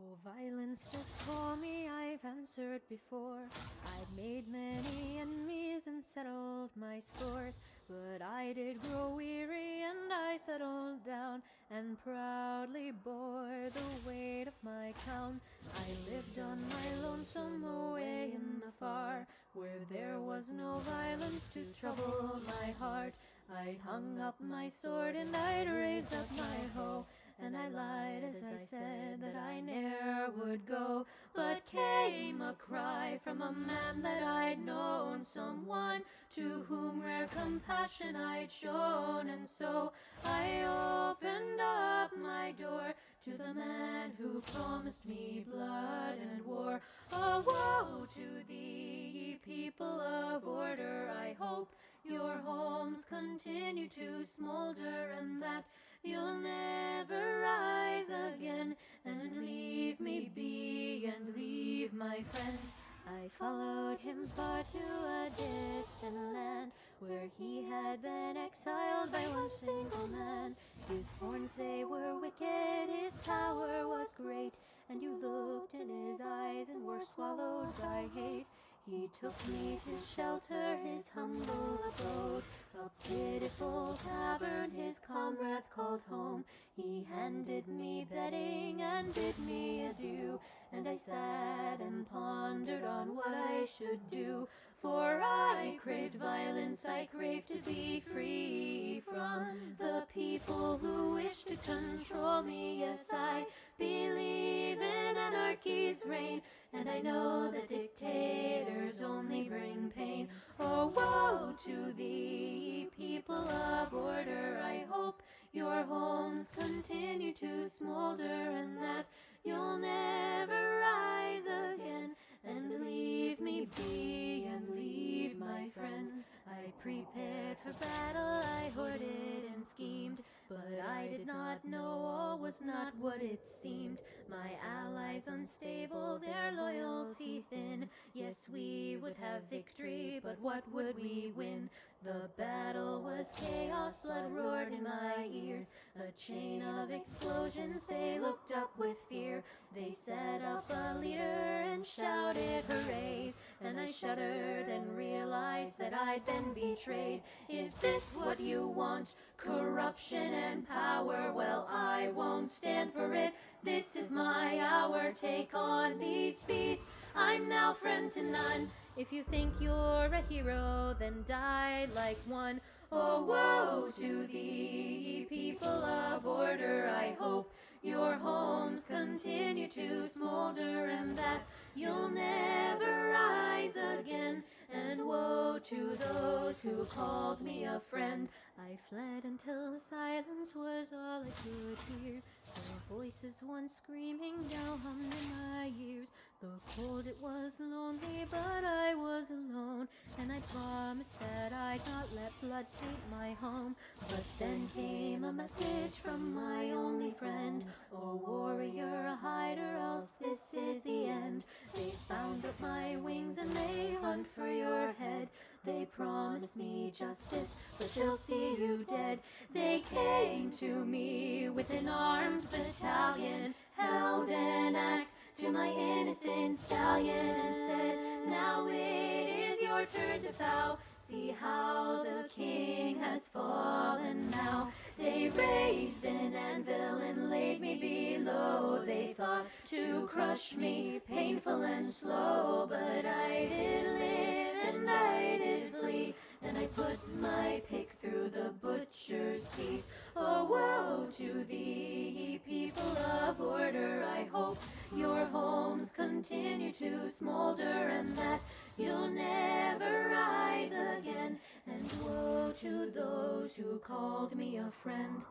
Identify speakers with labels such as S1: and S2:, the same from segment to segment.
S1: Oh, violence, just call me, I've answered before. I've made many enemies and settled my scores, but I did grow weary and I settled down and proudly bore the weight of my crown. I lived on my lonesome away in the far, where there was no violence to trouble my heart. I'd hung up my sword and I'd raised up my hoe, and I lied as I said that I ne'er would go. But came a cry from a man that I'd known, someone to whom rare compassion I'd shown, and so I opened up my door to the man who promised me blood and war. Oh, woe to thee, ye people of order! I hope your homes continue to smolder, and that you'll never rise again and leave me be and leave my friends. I followed him far to a distant land, where he had been exiled by one single man. His horns, they were wicked, his power was great, and you looked in his eyes and were swallowed by hate. He took me to shelter his humble abode, a pitiful tavern his comrades called home. He handed me bedding and bid me adieu, and I sat and pondered on what I should do. For I craved violence, I craved to be free from the people who wish to control me. Yes, I believe in anarchy's reign, and I know that dictators only bring pain. Oh, woe to thee, people of order! I hope your homes continue to smolder, and that you'll never rise again and leave me be and leave my friends. I prepared for battle, I hoarded and schemed, but I did not know all was not what it seemed. My allies unstable, their loyalty thin. Yes, we would have victory, but what would we win? The battle was chaos, blood roared in my ears, a chain of explosions, they looked up with fear. They set up a leader and shouted hoorays, and I shuddered and realized that I'd been betrayed. Is this what you want? Corruption and power? Well, I won't stand for it. This is my hour. Take on these beasts. I'm now friend to none. If you think you're a hero, then die like one. Oh, woe to thee, ye people of order! I hope your homes continue to smolder, and that you'll never rise again. And woe to those who called me a friend. I fled until silence was all I could hear. Their voices once screaming now hummed in my ears. Though cold it was lonely, but I was alone, and I promised that I'd not let blood taint my home. But then came a message from my only friend. Oh, warrior, hide or else this is the end. They bound up my wings and they hunt for your head. They promised me justice, but they'll see you dead. They came to me with an armed battalion, held an axe to my innocent stallion, and said, now it is your turn to bow. See how the king has fallen now. They raised an anvil and laid me below. They thought to crush me, painful and slow, but I did live and I did flee, and I put my pick through the butcher's teeth. Oh, woe to thee, ye people of order! I hope your homes continue to smolder, and that you'll never rise again. And woe to those who called me a friend.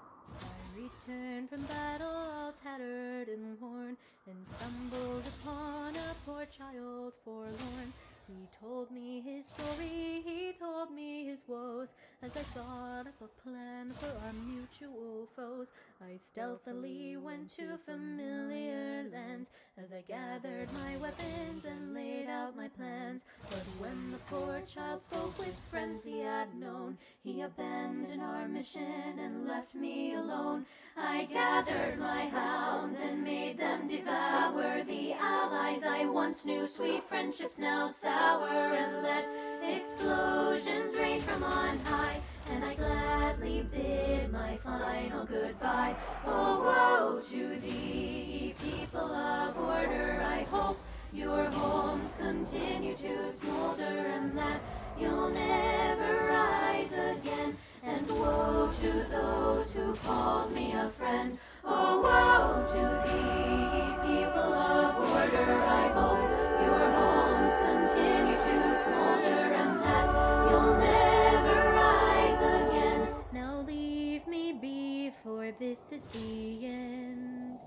S1: I returned from battle all tattered and worn, and stumbled upon a poor child forlorn. He told me his story, he told me his woes, as I thought up a plan for our mutual foes. I stealthily went to familiar lands, as I gathered my weapons and laid out my plans. But when the poor child spoke with friends he had known, he abandoned our mission and left me alone. I gathered my hounds and made them devour the allies I once knew. Sweet friendships now sour, and let explosions rain from on high. And I gladly bid my final goodbye. Oh, woe to thee, people of order. I hope your homes continue to smolder, and that you'll never rise again. And woe to those who called me a friend. Oh, woe to thee, people of order. I hope your homes continue to smolder, and that you'll never rise again. Now leave me be, for this is the end.